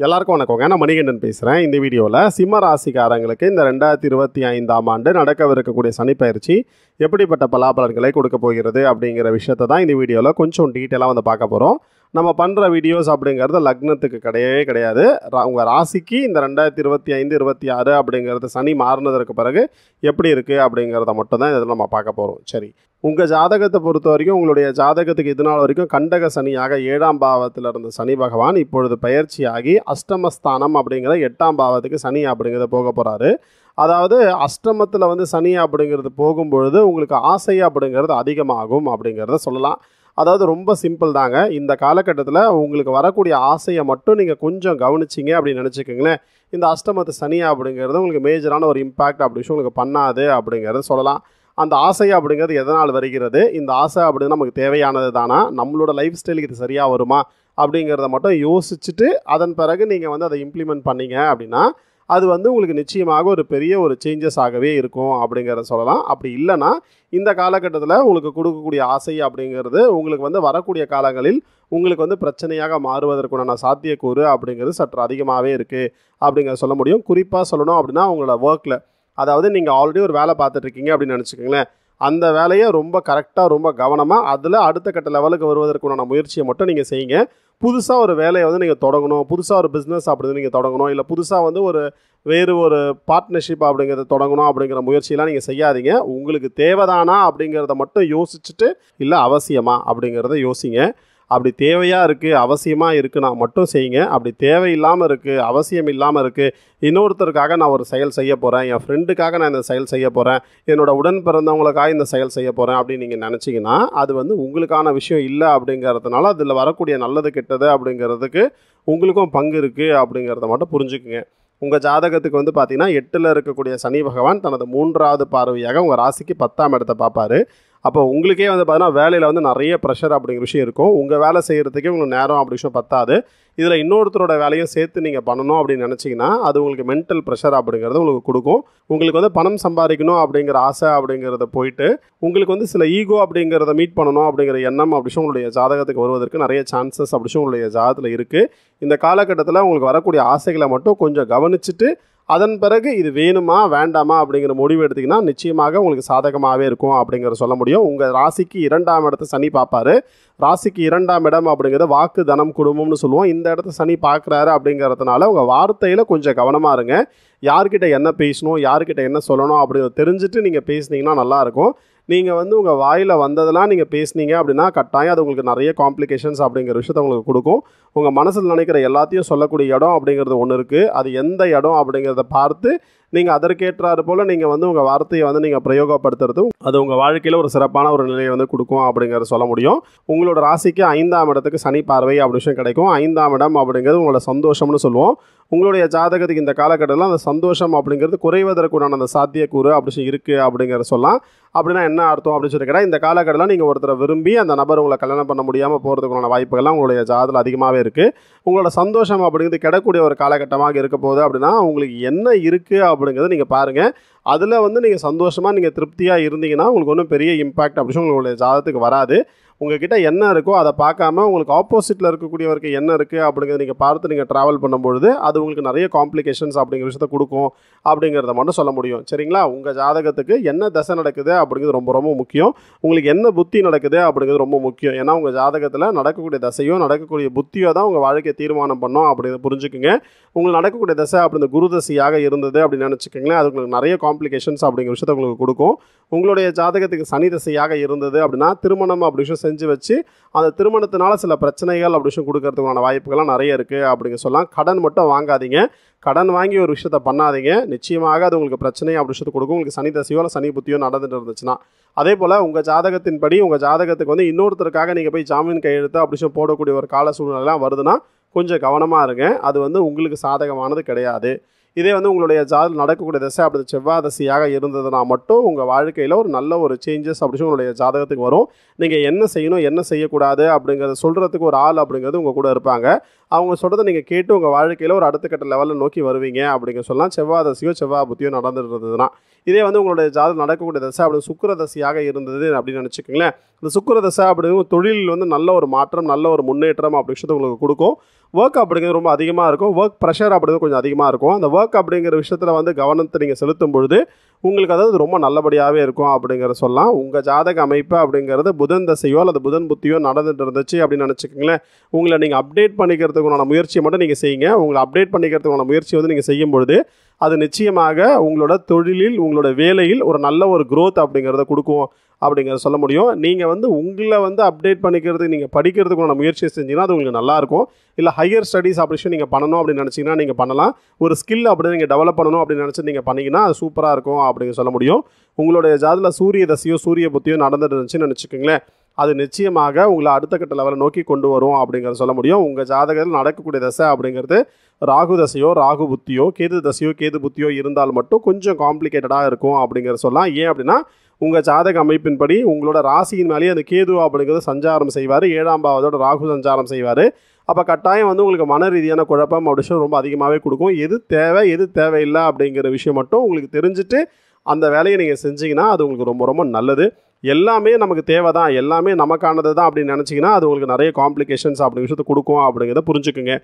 எல்லாருக்கும் வணக்கங்க. நான் மணிகண்டன் பேசுகிறேன். இந்த வீடியோவில் சிம்ம ராசிக்காரங்களுக்கு இந்த 2025ஆம் ஆண்டு நடக்கவிருக்கக்கூடிய சனிப்பெயர்ச்சி எப்படிப்பட்ட பலாபலன்களை கொடுக்க போகிறது அப்படிங்கிற விஷயத்தை தான் இந்த வீடியோவில் கொஞ்சம் டீட்டெயிலாக வந்து பார்க்க போகிறோம். நம்ம பண்ணுற வீடியோஸ் அப்படிங்கிறது லக்னத்துக்கு கிடையவே கிடையாது. உங்கள் ராசிக்கு இந்த 2025 26 அப்படிங்கிறது சனி மாறினதற்கு பிறகு எப்படி இருக்குது அப்படிங்கிறத மட்டும் தான் இதில் நம்ம பார்க்க போகிறோம். சரி, உங்கள் ஜாதகத்தை பொறுத்த வரைக்கும் உங்களுடைய ஜாதகத்துக்கு இது நாள் வரைக்கும் கண்டக சனியாக 7ஆம் பாவத்தில் இருந்த சனி பகவான் இப்பொழுது பயிற்சியாகி அஷ்டமஸ்தானம் அப்படிங்கிற 8ஆம் பாவத்துக்கு சனி அப்படிங்கிறத போக போகிறாரு. அதாவது அஷ்டமத்தில் வந்து சனி அப்படிங்கிறது போகும்பொழுது உங்களுக்கு ஆசை அப்படிங்கிறது அதிகமாகும் அப்படிங்கிறத சொல்லலாம். அதாவது ரொம்ப சிம்பிள் தாங்க. இந்த காலகட்டத்தில் உங்களுக்கு வரக்கூடிய ஆசையை மட்டும் நீங்கள் கொஞ்சம் கவனிச்சிங்க அப்படின்னு நினச்சிக்கோங்களேன். இந்த அஷ்டமத்து சனி அப்படிங்கிறது உங்களுக்கு மேஜரான ஒரு இம்பேக்ட் அப்படி விஷயம் உங்களுக்கு பண்ணாது அப்படிங்கிறத சொல்லலாம். அந்த ஆசை அப்படிங்கிறது எதனால் வருகிறது, இந்த ஆசை அப்படிங்கிறது நமக்கு தேவையானது தானா, நம்மளோட லைஃப் ஸ்டைலுக்கு இது சரியாக வருமா அப்படிங்கிறத மட்டும் யோசிச்சுட்டு அதன் பிறகு நீங்கள் வந்து அதை இம்ப்ளிமெண்ட் பண்ணீங்க அப்படின்னா அது வந்து உங்களுக்கு நிச்சயமாக ஒரு பெரிய ஒரு சேஞ்சஸ் ஆகவே இருக்கும் அப்படிங்கிறத சொல்லலாம். அப்படி இல்லைன்னா இந்த காலகட்டத்தில் உங்களுக்கு கொடுக்கக்கூடிய ஆசை அப்படிங்கிறது உங்களுக்கு வந்து வரக்கூடிய காலங்களில் உங்களுக்கு வந்து பிரச்சனையாக மாறுவதற்குண்டான சாத்தியக்கூறு அப்படிங்கிறது சற்று அதிகமாகவே இருக்குது அப்படிங்கிறத சொல்ல முடியும். குறிப்பாக சொல்லணும் அப்படின்னா உங்களோட ஒர்க்கில், அதாவது நீங்கள் ஆல்ரெடி ஒரு வேலை பார்த்துட்ருக்கீங்க அப்படின்னு நினச்சிக்கோங்களேன். அந்த வேலையை ரொம்ப கரெக்டாக ரொம்ப கவனமாக அதில் அடுத்த கட்ட லெவலுக்கு வருவதற்குண்டான முயற்சியை மட்டும் நீங்கள் செய்யுங்க. புதுசாக ஒரு வேலையை வந்து நீங்கள் தொடங்கணும், புதுசாக ஒரு பிஸ்னஸ் அப்படின்னு நீங்கள் தொடங்கணும், இல்லை புதுசாக வந்து வேறு ஒரு பார்ட்னர்ஷிப் அப்படிங்கிறத தொடங்கணும் அப்படிங்கிற முயற்சியெல்லாம் நீங்கள் செய்யாதீங்க. உங்களுக்கு தேவைதானா அப்படிங்கிறத மட்டும் யோசிச்சுட்டு, இல்லை அவசியமா அப்படிங்கிறத யோசிங்க. அப்படி தேவையாக இருக்குது அவசியமாக இருக்குன்னா மட்டும் செய்யுங்க. அப்படி தேவையில்லாமல் இருக்குது அவசியம் இல்லாமல் இருக்குது, இன்னொருத்தருக்காக நான் ஒரு செயல் செய்ய போகிறேன், என் ஃப்ரெண்டுக்காக நான் இந்த செயல் செய்ய போகிறேன், என்னோடய உடன் பிறந்தவங்களுக்காக இந்த செயல் செய்ய போகிறேன் அப்படின்னு நீங்கள் நினச்சிங்கன்னா அது வந்து உங்களுக்கான விஷயம் இல்லை அப்படிங்கிறதுனால அதில் வரக்கூடிய நல்லது கெட்டது அப்படிங்கிறதுக்கு உங்களுக்கும் பங்கு இருக்குது அப்படிங்கிறத மட்டும் புரிஞ்சுக்குங்க. உங்கள் ஜாதகத்துக்கு வந்து பார்த்திங்கன்னா 8ல் இருக்கக்கூடிய சனி பகவான் தனது 3வது பார்வையாக உங்கள் ராசிக்கு 10ஆம் இடத்தை பார்ப்பார். அப்போ உங்களுக்கே வந்து பார்த்தீங்கன்னா வேலையில் வந்து நிறைய ப்ரெஷர் அப்படிங்கிற விஷயம் இருக்கும். உங்கள் வேலை செய்கிறதுக்கே உங்களுக்கு நேரம் அப்படி விஷயம் பத்தாது. இதில் இன்னொருத்தரோட வேலையும் சேர்த்து நீங்கள் பண்ணணும் அப்படின்னு நினச்சிங்கன்னா அது உங்களுக்கு மென்டல் ப்ரெஷர் அப்படிங்கிறது உங்களுக்கு கொடுக்கும். உங்களுக்கு வந்து பணம் சம்பாதிக்கணும் அப்படிங்கிற ஆசை அப்படிங்கிறத போயிட்டு உங்களுக்கு வந்து சில ஈகோ அப்படிங்கிறத மீட் பண்ணணும் அப்படிங்கிற எண்ணம் அப்படி உங்களுடைய ஜாதகத்துக்கு வருவதற்கு நிறைய சான்சஸ் அப்படி உங்களுடைய ஜாதகத்தில் இருக்குது. இந்த காலகட்டத்தில் உங்களுக்கு வரக்கூடிய ஆசைகளை மட்டும் கொஞ்சம் கவனிச்சுட்டு அதன் பிறகு இது வேணுமா வேண்டாமா அப்படிங்கிற முடிவு எடுத்திங்கன்னா நிச்சயமாக உங்களுக்கு சாதகமாகவே இருக்கும் அப்படிங்கிற சொல்ல முடியும். உங்கள் ராசிக்கு 2ஆம் இடத்தை சனி பார்ப்பார். ராசிக்கு 2ஆம் இடம் அப்படிங்கிறத வாக்கு தனம் குடும்பம்னு சொல்லுவோம். இந்த இடத்த சனி பார்க்குறாரு அப்படிங்கிறதுனால உங்கள் வார்த்தையில் கொஞ்சம் கவனமாக இருங்க. யார்கிட்ட என்ன பேசணும், யார்கிட்ட என்ன சொல்லணும் அப்படிங்கிறத தெரிஞ்சுட்டு நீங்கள் பேசுனீங்கன்னா நல்லாயிருக்கும். நீங்கள் வந்து உங்கள் வாயில் வந்ததெல்லாம் நீங்கள் பேசுனீங்க அப்படின்னா கட்டாயம் அது உங்களுக்கு நிறைய காம்ப்ளிகேஷன்ஸ் அப்படிங்கிற விஷயத்த உங்களுக்கு கொடுக்கும். உங்கள் மனசில் நினைக்கிற எல்லாத்தையும் சொல்லக்கூடிய இடம் அப்படிங்கிறது ஒன்று இருக்குது. அது எந்த இடம் அப்படிங்கிறத பார்த்து நீங்கள் அதற்கேற்றாறு போல் நீங்கள் வந்து உங்கள் வார்த்தையை வந்து நீங்கள் பிரயோகப்படுத்துறதும் அது உங்கள் வாழ்க்கையில் ஒரு சிறப்பான ஒரு நிலையை வந்து கொடுக்கும் அப்படிங்கிறத சொல்ல முடியும். உங்களோட ராசிக்கு 5ஆம் இடத்துக்கு சனி பார்வை அப்படி விஷயம் கிடைக்கும். 5ஆம் இடம் அப்படிங்கிறது உங்களோட சந்தோஷம்னு சொல்லுவோம். உங்களுடைய ஜாதகத்துக்கு இந்த காலகட்டத்தில் அந்த சந்தோஷம் அப்படிங்கிறது குறைவதற்குண்டான அந்த சாத்தியக்கூறு அப்படி இருக்குது அப்படிங்கிற சொல்லலாம். அப்படின்னா என்ன அர்த்தம் அப்படின்னு சொல்லி கேட்டால், இந்த காலகட்டத்தில் நீங்கள் ஒருத்தரை விரும்பி அந்த நபர் உங்களை கல்யாணம் பண்ண முடியாமல் போகிறதுக்குண்டான வாய்ப்புகள்லாம் உங்களுடைய ஜாதகத்தில் அதிகமாகவே இருக்குது. உங்களோட சந்தோஷம் அப்படிங்கிறது கிடக்கூடிய ஒரு காலகட்டமாக இருக்க போகுது. அப்படின்னா உங்களுக்கு என்ன இருக்குது அப்படிங்கிறத நீங்கள் பாருங்கள். அதில் வந்து நீங்கள் சந்தோஷமாக நீங்கள் திருப்தியாக இருந்தீங்கன்னா உங்களுக்கு ஒன்றும் பெரிய இம்பாக்ட் அப்படி உங்களுடைய ஜாதகத்துக்கு வராது. உங்கள்கிட்ட என்ன இருக்கோ அதை பார்க்காம உங்களுக்கு ஆப்போசிட்டில் இருக்கக்கூடியவருக்கு என்ன இருக்குது அப்படிங்கிறத நீங்கள் பார்த்து நீங்கள் ட்ராவல் பண்ணும்பொழுது அது உங்களுக்கு நிறைய காம்ப்ளிகேஷன்ஸ் அப்படிங்கிற விஷயத்த கொடுக்கும் அப்படிங்கிறத மட்டும் சொல்ல முடியும். சரிங்களா? உங்கள் ஜாதகத்துக்கு என்ன தசை நடக்குது அப்படிங்கிறது ரொம்ப ரொம்ப முக்கியம். உங்களுக்கு என்ன புத்தி நடக்குது அப்படிங்கிறது ரொம்ப முக்கியம். ஏன்னா உங்கள் ஜாதகத்தில் நடக்கக்கூடிய தசையோ நடக்கக்கூடிய புத்தியோ தான் உங்கள் வாழ்க்கையை தீர்மானம் பண்ணோம் அப்படிங்கிறத புரிஞ்சுக்குங்க. உங்களுக்கு நடக்கக்கூடிய தசை அப்படி இந்த குரு தசையாக இருந்தது அப்படின்னு நினச்சிக்கோங்களேன், அது உங்களுக்கு நிறைய காம்ப்ளிகேஷன்ஸ் அப்படிங்கிற விஷயத்த உங்களுக்கு கொடுக்கும். உங்களுடைய ஜாதகத்துக்கு சனி தசையாக இருந்தது அப்படின்னா திருமணம் அப்படி விஷயம் செஞ்சு வச்சு அந்த திருமணத்தினால சில பிரச்சனைகள் அப்படி விஷயம் கொடுக்கறதுக்கான வாய்ப்புகள்லாம் நிறைய இருக்குது அப்படிங்க சொல்லலாம். கடன் மட்டும் வாங்காதீங்க, கடன் வாங்கி ஒரு விஷயத்த பண்ணாதீங்க. நிச்சயமாக அது உங்களுக்கு பிரச்சனை அப்படி விஷயத்தை கொடுக்கும். உங்களுக்கு சனி தசையோ இல்லை சனி புத்தியோ நடந்துட்டு இருந்துச்சுன்னா. அதே போல் உங்கள் ஜாதகத்தின்படி உங்கள் ஜாதகத்துக்கு வந்து இன்னொருத்தருக்காக நீங்கள் போய் ஜாமீன் கையெழுத்து அப்படி விஷயம் போடக்கூடிய ஒரு கால சூழ்நிலைலாம் வருதுன்னா கொஞ்சம் கவனமாக இருங்க. அது வந்து உங்களுக்கு சாதகமானது கிடையாது. இதே வந்து உங்களுடைய ஜாதகம் நடக்கக்கூடிய தசை அப்படி செவ்வாய் தசையாக இருந்ததுன்னா மட்டும் உங்கள் வாழ்க்கையில் ஒரு நல்ல ஒரு சேஞ்சஸ் அப்படி உங்களுடைய ஜாதகத்துக்கு வரும். நீங்கள் என்ன செய்யணும் என்ன செய்யக்கூடாது அப்படிங்கிறத சொல்கிறதுக்கு ஒரு ஆள் அப்படிங்கிறது உங்கள் கூட இருப்பாங்க. அவங்க சொல்கிறத நீங்கள் கேட்டு உங்கள் வாழ்க்கையில் ஒரு அடுத்த கட்ட லெவலில் நோக்கி வருவீங்க அப்படிங்க சொல்லலாம். செவ்வாய் தசையோ செவ்வாய் புத்தியோ நடந்துட்டு இருந்ததுன்னா இதே வந்து உங்களுடைய ஜாதகம் நடக்கக்கூடிய தசை அப்படி சுக்கிர தசையாக இருந்தது அப்படின்னு நினச்சிக்கோங்களேன். இந்த சுக்கிர தசை அப்படிங்கிற தொழில் வந்து நல்ல ஒரு மாற்றம், நல்ல ஒரு முன்னேற்றம் அப்படி விஷயத்தை உங்களுக்கு கொடுக்கும். ஒர்க் அப்படிங்கிறது ரொம்ப அதிகமாக இருக்கும். ஒர்க் ப்ரெஷர் அப்படிங்கிறது கொஞ்சம் அதிகமாக இருக்கும். அந்த ஒர்க் அப்படிங்கிற விஷயத்தில் வந்து கவனத்தை நீங்கள் செலுத்தும் பொழுது உங்களுக்கு அதாவது ரொம்ப நல்லபடியாகவே இருக்கும் அப்படிங்கிற சொல்லலாம். உங்கள் ஜாதக அமைப்பு அப்படிங்கிறது புதன் தசையோ அல்லது புதன் புத்தியோ நடந்துட்டு இருந்துச்சு அப்படின்னு நினச்சிக்கோங்களேன். உங்களை நீங்கள் அப்டேட் பண்ணிக்கிறதுக்குண்டான முயற்சியை மட்டும் நீங்கள் செய்யுங்க. உங்களை அப்டேட் பண்ணிக்கிறதுக்கான முயற்சி வந்து நீங்கள் செய்யும் பொழுது அது நிச்சயமாக உங்களோட தொழிலில், உங்களோட வேலையில் ஒரு நல்ல ஒரு growth அப்படிங்கிறத கொடுக்கும் அப்படிங்கிறத சொல்ல முடியும். நீங்கள் வந்து உங்களை வந்து அப்டேட் பண்ணிக்கிறதுக்கு நீங்கள் படிக்கிறதுக்கான முயற்சியை செஞ்சீங்கன்னா அது உங்களுக்கு நல்லாயிருக்கும். இல்லை ஹையர் ஸ்டடீஸ் அப்படி நீங்கள் பண்ணணும் அப்படின்னு நினச்சிங்கன்னா நீங்கள் பண்ணலாம். ஒரு ஸ்கில் அப்படி நீங்கள் டெவலப் பண்ணணும் அப்படின்னு நினச்சி நீங்கள் பண்ணிங்கன்னா அது சூப்பராக இருக்கும் அப்படிங்க சொல்ல முடியும். உங்களுடைய ஜாதகத்தில் சூரிய தசையோ சூரிய புத்தியோ நடந்துட்டு இருந்துச்சுன்னு நினச்சிக்கோங்களேன். அது நிச்சயமாக உங்களை அடுத்த கட்ட லெவலை நோக்கி கொண்டு வரும் அப்படிங்கிறத சொல்ல முடியும். உங்கள் ஜாதகத்தில் நடக்கக்கூடிய தசை அப்படிங்கிறது ராகு தசையோ ராகு புத்தியோ கேது தசையோ கேது புத்தியோ இருந்தால் மட்டும் கொஞ்சம் காம்ப்ளிகேட்டடாக இருக்கும் அப்படிங்கிறத சொல்லலாம். ஏன் அப்படின்னா உங்கள் ஜாதக அமைப்பின்படி உங்களோட ராசியின் மேலேயே அந்த கேது அப்படிங்கிறது சஞ்சாரம் செய்வார். 7ஆம் பாவத்தோட ராகு சஞ்சாரம் செய்வார். அப்போ கட்டாயம் வந்து உங்களுக்கு மன ரீதியான குழப்பம் அப்படி விஷயம் ரொம்ப அதிகமாகவே கொடுக்கும். எது தேவை எது தேவையில்லை அப்படிங்கிற விஷயம் மட்டும் உங்களுக்கு தெரிஞ்சுட்டு அந்த வேலையை நீங்கள் செஞ்சீங்கன்னா அது உங்களுக்கு ரொம்ப ரொம்ப நல்லது. எல்லாமே நமக்கு தேவை தான், எல்லாமே நமக்கானது தான் அப்படின்னு நினச்சிங்கன்னா அது உங்களுக்கு நிறைய காம்ப்ளிகேஷன்ஸ் அப்படி விஷயத்தை கொடுக்கும் அப்படிங்கிறத புரிஞ்சுக்குங்க.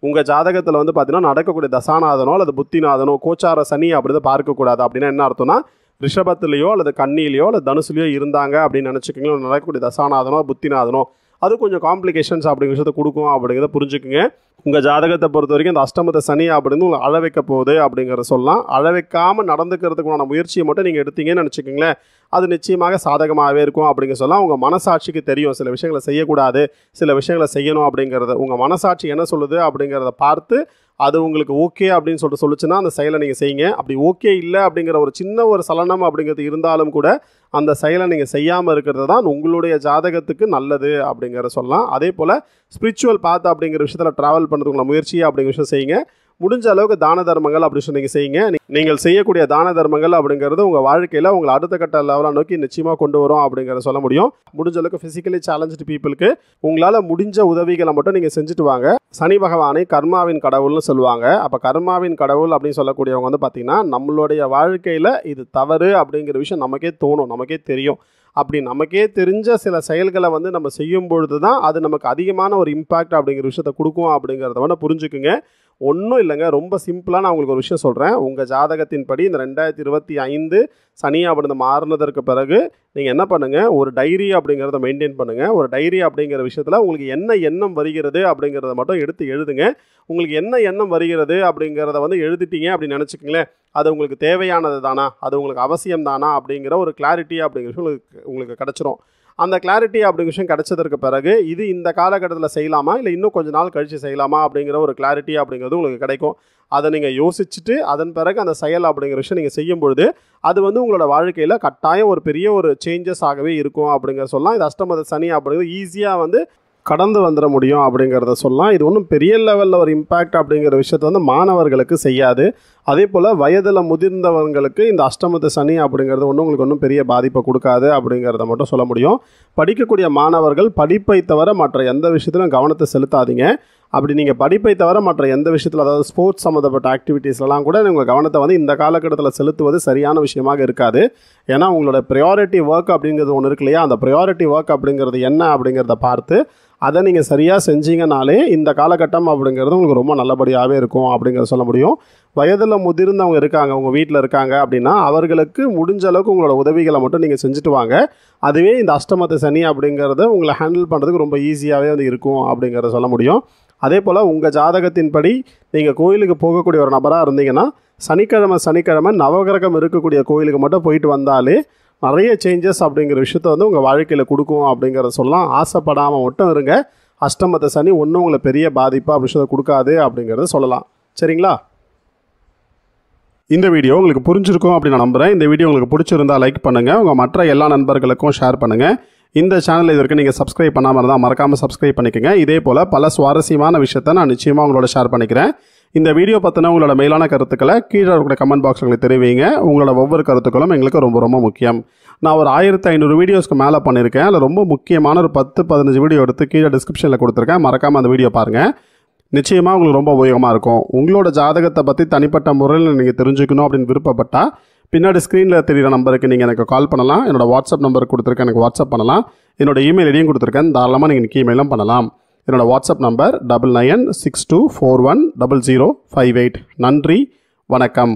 உங்கள் ஜாதகத்தில் வந்து பார்த்தீங்கன்னா நடக்கக்கூடிய தசாநாதனோ அல்லது புத்திநாதனோ கோச்சார சனி அப்படி பார்க்கக்கூடாது. அப்படின்னா என்ன அர்த்தம்னா ரிஷபத்திலேயோ அல்லது கன்னியிலையோ அல்லது தனுசுலையோ இருந்தாங்க அப்படின்னு நினச்சிக்கோங்களேன். நடக்கக்கூடிய தசாநாதனோ புத்திநாதனோ அது கொஞ்சம் காம்ப்ளிகேஷன்ஸ் அப்படிங்கிற விஷயத்தை கொடுக்கும் அப்படிங்கிறத புரிஞ்சுக்குங்க. உங்கள் ஜாதகத்தை பொறுத்த வரைக்கும் இந்த அஷ்டமத்த சனி அப்படின்னு உங்களை அழ வைக்க போகுது அப்படிங்கிறத சொல்லலாம். அழ வைக்காமல் நடந்துக்கிறதுக்கான முயற்சியை மட்டும் நீங்கள் எடுத்தீங்கன்னு நினச்சிக்கோங்களேன். அது நிச்சயமாக சாதகமாகவே இருக்கும் அப்படிங்க சொல்லலாம். உங்கள் மனசாட்சிக்கு தெரியும் சில விஷயங்களை செய்யக்கூடாது, சில விஷயங்களை செய்யணும் அப்படிங்கிறது. உங்கள் மனசாட்சி என்ன சொல்லுது அப்படிங்கிறத பார்த்து அது உங்களுக்கு ஓகே அப்படின்னு சொல்லிச்சுன்னா அந்த செயலை நீங்கள் செய்யுங்க. அப்படி ஓகே இல்லை அப்படிங்கிற ஒரு சின்ன ஒரு சலனம் அப்படிங்கிறது இருந்தாலும் கூட அந்த செயலை நீங்கள் செய்யாமல் இருக்கிறது தான் உங்களுடைய ஜாதகத்துக்கு நல்லது அப்படிங்கிற சொல்லலாம். அதே போல் ஸ்பிரிச்சுவல் பாத் அப்படிங்கிற விஷயத்தில் ட்ராவல் பண்ணுறதுக்குள்ள முயற்சி அப்படிங்கிற விஷயம் செய்யுங்க. முடிஞ்ச அளவுக்கு தான தர்மங்கள் அப்படி சொல்லி நீங்கள் செய்யுங்க. நீங்கள் செய்யக்கூடிய தான தர்மங்கள் அப்படிங்கிறது உங்கள் வாழ்க்கையில் உங்களை அடுத்த கட்ட லெவலை நோக்கி நிச்சயமாக கொண்டு வரும் அப்படிங்கிறத சொல்ல முடியும். முடிஞ்ச அளவுக்கு ஃபிசிக்கலி சேலஞ்சு பீப்புளுக்கு உங்களால் முடிஞ்ச உதவிகளை மட்டும் நீங்கள் செஞ்சுட்டு வாங்க. சனி பகவானை கர்மாவின் கடவுள்னு சொல்லுவாங்க. அப்போ கர்மாவின் கடவுள் அப்படின்னு சொல்லக்கூடியவங்க வந்து பார்த்திங்கன்னா நம்மளுடைய வாழ்க்கையில் இது தவறு அப்படிங்கிற விஷயம் நமக்கே தோணும், நமக்கே தெரியும். அப்படி நமக்கே தெரிஞ்ச சில செயல்களை வந்து நம்ம செய்யும் பொழுது தான் அது நமக்கு அதிகமான ஒரு இம்பேக்ட் அப்படிங்கிற விஷயத்தை கொடுக்கும் அப்படிங்கிறத வந்து புரிஞ்சுக்குங்க. ஒன்றும் இல்லைங்க, ரொம்ப சிம்பிளாக நான் உங்களுக்கு ஒரு விஷயம் சொல்கிறேன். உங்கள் ஜாதகத்தின்படி இந்த 2025 சனி அப்படி மாறினதற்கு பிறகு நீங்கள் என்ன பண்ணுங்கள், ஒரு டைரி அப்படிங்கிறத மெயின்டைன் பண்ணுங்கள். ஒரு டைரி அப்படிங்கிற விஷயத்தில் உங்களுக்கு என்ன எண்ணம் வருகிறது அப்படிங்கிறத மட்டும் எடுத்து எழுதுங்க. உங்களுக்கு என்ன எண்ணம் வருகிறது அப்படிங்கிறத வந்து எழுதிட்டீங்க அப்படின்னு நினச்சிக்கங்களேன். அது உங்களுக்கு தேவையானது தானா, அது உங்களுக்கு அவசியம் தானா அப்படிங்கிற ஒரு கிளாரிட்டி அப்படிங்கிற விஷயம் உங்களுக்கு கிடச்சிரும். அந்த கிளாரிட்டி அப்படிங்கிற விஷயம் கிடச்சதற்கு பிறகு இது இந்த காலகட்டத்தில் செய்யலாமா இல்லை இன்னும் கொஞ்சம் நாள் கழித்து செய்யலாமா அப்படிங்கிற ஒரு கிளாரிட்டி அப்படிங்கிறது உங்களுக்கு கிடைக்கும். அதை நீங்கள் யோசிச்சுட்டு அதன் பிறகு அந்த செயல் அப்படிங்கிற விஷயம் நீங்கள் செய்யும் பொழுது அது வந்து உங்களோட வாழ்க்கையில் கட்டாயம் ஒரு பெரிய ஒரு சேஞ்சஸ் ஆகவே இருக்கும் அப்படிங்கிற சொல்லலாம். இது அஷ்டமத சனி அப்படிங்கிறது ஈஸியாக வந்து கடந்து வந்துட முடியும் அப்படிங்கிறத சொல்லலாம். இது ஒன்றும் பெரிய லெவலில் ஒரு இம்பேக்ட் அப்படிங்கிற விஷயத்தை வந்து மாணவர்களுக்கு செய்யாது. அதே போல் வயதில் முதிர்ந்தவங்களுக்கு இந்த அஷ்டமத்து சனி அப்படிங்கிறது உங்களுக்கு ஒன்றும் பெரிய பாதிப்பை கொடுக்காது அப்படிங்கிறத மட்டும் சொல்ல முடியும். படிக்கக்கூடிய மாணவர்கள் படிப்பை தவிர மற்ற எந்த விஷயத்திலும் கவனத்தை செலுத்தாதீங்க. அப்படி நீங்கள் படிப்பை தவிர மற்ற எந்த விஷயத்தில், அதாவது ஸ்போர்ட்ஸ் சம்மந்தப்பட்ட ஆக்டிவிட்டீஸ்லாம் கூட உங்கள் கவனத்தை வந்து இந்த காலகட்டத்தில் செலுத்துவது சரியான விஷயமாக இருக்காது. ஏன்னா உங்களோட ப்ரையாரிட்டி ஒர்க் அப்படிங்கிறது ஒன்று இருக்கு இல்லையா, அந்த ப்ரையாரிட்டி ஒர்க் அப்படிங்கிறது என்ன அப்படிங்கிறத பார்த்து அதை நீங்கள் சரியாக செஞ்சீங்கனாலே இந்த காலகட்டம் அப்படிங்கிறது உங்களுக்கு ரொம்ப நல்லபடியாகவே இருக்கும் அப்படிங்கிறத சொல்ல முடியும். வயதில் முதிர்ந்தவங்க இருக்காங்க, உங்கள் வீட்டில் இருக்காங்க அப்படின்னா அவர்களுக்கு முடிஞ்ச அளவுக்கு உங்களோட உதவிகளை மட்டும் நீங்கள் செஞ்சுட்டு வாங்க. அதுவே இந்த அஷ்டமத்து சனி அப்படிங்கிறத உங்களை ஹேண்டில் பண்ணுறதுக்கு ரொம்ப ஈஸியாகவே வந்து இருக்கும் அப்படிங்கிறத சொல்ல முடியும். அதே போல் உங்கள் ஜாதகத்தின்படி நீங்கள் கோயிலுக்கு போகக்கூடிய ஒரு நபராக இருந்தீங்கன்னா சனிக்கிழமை நவகிரகம் இருக்கக்கூடிய கோயிலுக்கு மட்டும் போயிட்டு வந்தாலே நிறைய சேஞ்சஸ் அப்படிங்கிற விஷயத்த வந்து உங்கள் வாழ்க்கையில் கொடுக்கும் அப்படிங்கிறத சொல்லலாம். ஆசைப்படாமல் மட்டும் இருங்க. அஷ்டமத்த சனி ஒன்றும் உங்களை பெரிய பாதிப்பாக அப்படி விஷயத்தை கொடுக்காது அப்படிங்கிறத சொல்லலாம். சரிங்களா? இந்த வீடியோ உங்களுக்கு புரிஞ்சிருக்கும் அப்படின்னு நான் நம்புகிறேன். இந்த வீடியோ உங்களுக்கு பிடிச்சிருந்தால் லைக் பண்ணுங்கள், உங்கள் மற்ற எல்லா நண்பர்களுக்கும் ஷேர் பண்ணுங்கள். இந்த சேனல் இது வரைக்கும் நீங்கள் சப்ஸ்கிரைப் பண்ணாமல் இருந்தால் மறக்காமல் சப்ஸ்கிரைப் பண்ணிக்கோங்க. இதே போல் பல சுவாரஸ்யமான விஷயத்தை நான் நிச்சயமாக உங்களோட ஷேர் பண்ணிக்கிறேன். இந்த வீடியோ பற்றின உங்களோட மெயிலான கருத்துக்களை கீழே இருக்கிற கமெண்ட் பாக்ஸில் உங்களுக்கு தெரிவிங்க. உங்களோட ஒவ்வொரு கருத்துக்களும் எங்களுக்கு ரொம்ப ரொம்ப முக்கியம். நான் ஒரு 1500 வீடியோஸ்க்கு மேலே பண்ணியிருக்கேன். அதில் ரொம்ப முக்கியமான ஒரு 10-15 வீடியோ எடுத்து கீழே டிஸ்கிரிப்ஷனில் கொடுத்துருக்கேன். மறக்காமல் அந்த வீடியோ பாருங்கள். நிச்சயமாக உங்களுக்கு ரொம்ப உபயோகமாக இருக்கும். உங்களோட ஜாதகத்தை பற்றி தனிப்பட்ட முறையில் நீங்கள் தெரிஞ்சுக்கணும் அப்படின்னு விருப்பப்பட்டால் பின்னாடி ஸ்க்ரீனில் தெரிகிற நம்பருக்கு நீங்கள் எனக்கு கால் பண்ணலாம். என்னோட வாட்ஸ்அப் நம்பர் கொடுத்துருக்கேன், எனக்கு வாட்ஸ்அப் பண்ணலாம். என்னோட இமெயில் ஐடியும் கொடுத்துருக்கேன், தாராளமாக நீங்கள் எனக்கு இமெயிலும் பண்ணலாம். என்னோட வாட்ஸ்அப் நம்பர் 9962410058. நன்றி, வணக்கம்.